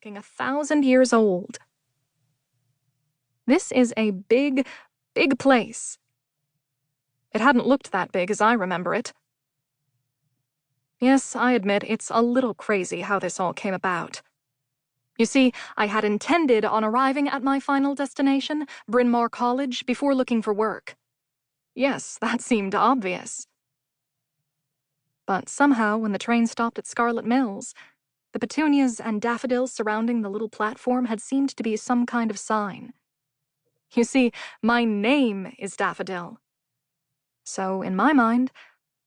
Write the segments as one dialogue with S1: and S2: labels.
S1: looking 1,000 years old. This is a big, big place. It hadn't looked that big as I remember it. Yes, I admit it's a little crazy how this all came about. You see, I had intended on arriving at my final destination, Bryn Mawr College, before looking for work. Yes, that seemed obvious. But somehow, when the train stopped at Scarlet Mills, the petunias and daffodils surrounding the little platform had seemed to be some kind of sign. You see, my name is Daffodil. So, in my mind,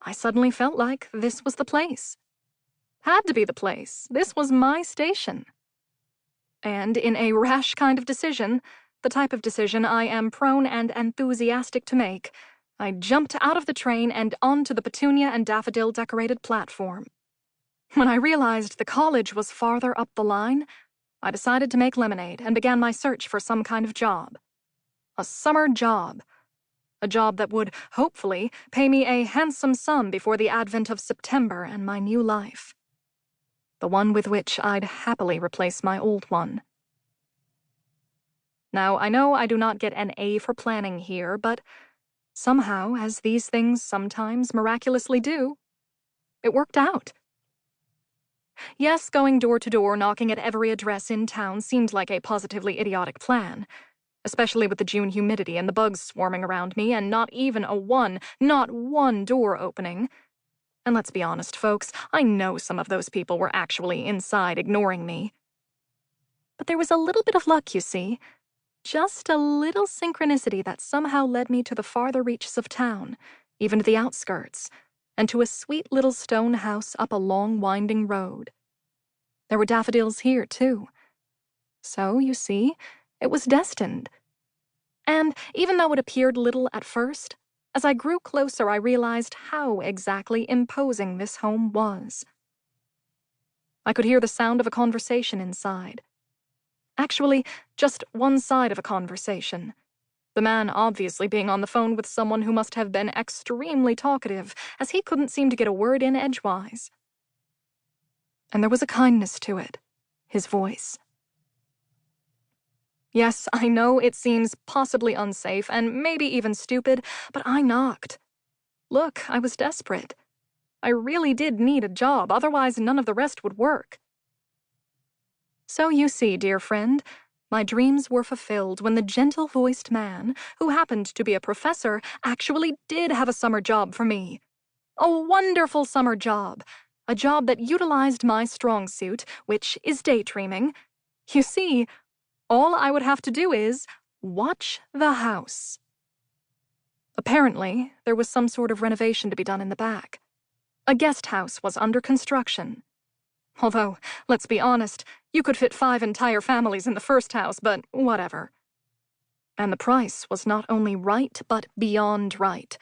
S1: I suddenly felt like this was the place. Had to be the place. This was my station. And in a rash kind of decision, the type of decision I am prone and enthusiastic to make, I jumped out of the train and onto the petunia and daffodil decorated platform. When I realized the college was farther up the line, I decided to make lemonade and began my search for some kind of job. A summer job. A job that would, hopefully, pay me a handsome sum before the advent of September and my new life. The one with which I'd happily replace my old one. Now, I know I do not get an A for planning here, but somehow, as these things sometimes miraculously do, it worked out. Yes, going door to door, knocking at every address in town seemed like a positively idiotic plan, especially with the June humidity and the bugs swarming around me and not one door opening. And let's be honest, folks, I know some of those people were actually inside ignoring me. But there was a little bit of luck, you see. Just a little synchronicity that somehow led me to the farther reaches of town, even to the outskirts, and to a sweet little stone house up a long, winding road. There were daffodils here, too. So, you see, it was destined. And even though it appeared little at first, as I grew closer, I realized how exactly imposing this home was. I could hear the sound of a conversation inside. Actually, just one side of a conversation. The man obviously being on the phone with someone who must have been extremely talkative, as he couldn't seem to get a word in edgewise. And there was a kindness to it, his voice. Yes, I know it seems possibly unsafe and maybe even stupid, but I knocked. Look, I was desperate. I really did need a job, otherwise none of the rest would work. So you see, dear friend, my dreams were fulfilled when the gentle-voiced man, who happened to be a professor, actually did have a summer job for me. A wonderful summer job. A job that utilized my strong suit, which is daydreaming. You see, all I would have to do is watch the house. Apparently, there was some sort of renovation to be done in the back. A guest house was under construction. Although, let's be honest, you could fit 5 entire families in the first house, but whatever. And the price was not only right, but beyond right.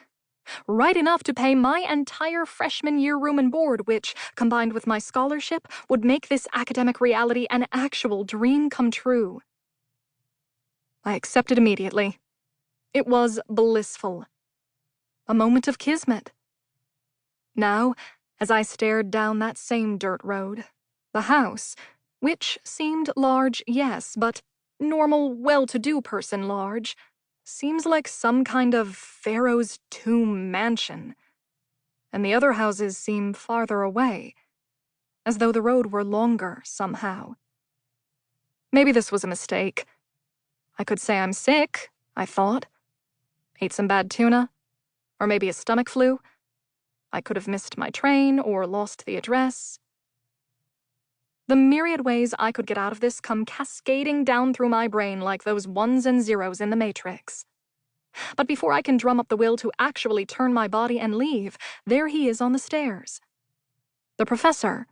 S1: Right enough to pay my entire freshman year room and board, which, combined with my scholarship, would make this academic reality an actual dream come true. I accepted immediately. It was blissful. A moment of kismet. Now, as I stared down that same dirt road, the house, which seemed large, yes, but normal, well-to-do person large, seems like some kind of pharaoh's tomb mansion. And the other houses seem farther away, as though the road were longer somehow. Maybe this was a mistake. I could say I'm sick, I thought. Ate some bad tuna, or maybe a stomach flu. I could have missed my train or lost the address. The myriad ways I could get out of this come cascading down through my brain like those ones and zeros in the Matrix. But before I can drum up the will to actually turn my body and leave, there he is on the stairs. The professor.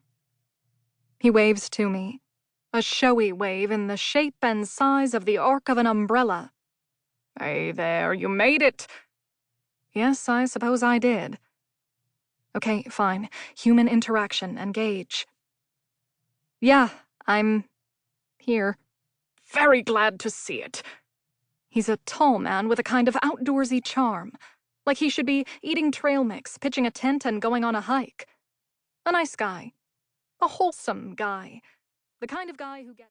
S1: He waves to me. A showy wave in the shape and size of the arc of an umbrella. "Hey there, you made it!" Yes, I suppose I did. Okay, fine. Human interaction, engage. Yeah, I'm here. "Very glad to see it." He's a tall man with a kind of outdoorsy charm, like he should be eating trail mix, pitching a tent, and going on a hike. A nice guy. A wholesome guy. The kind of guy who gets...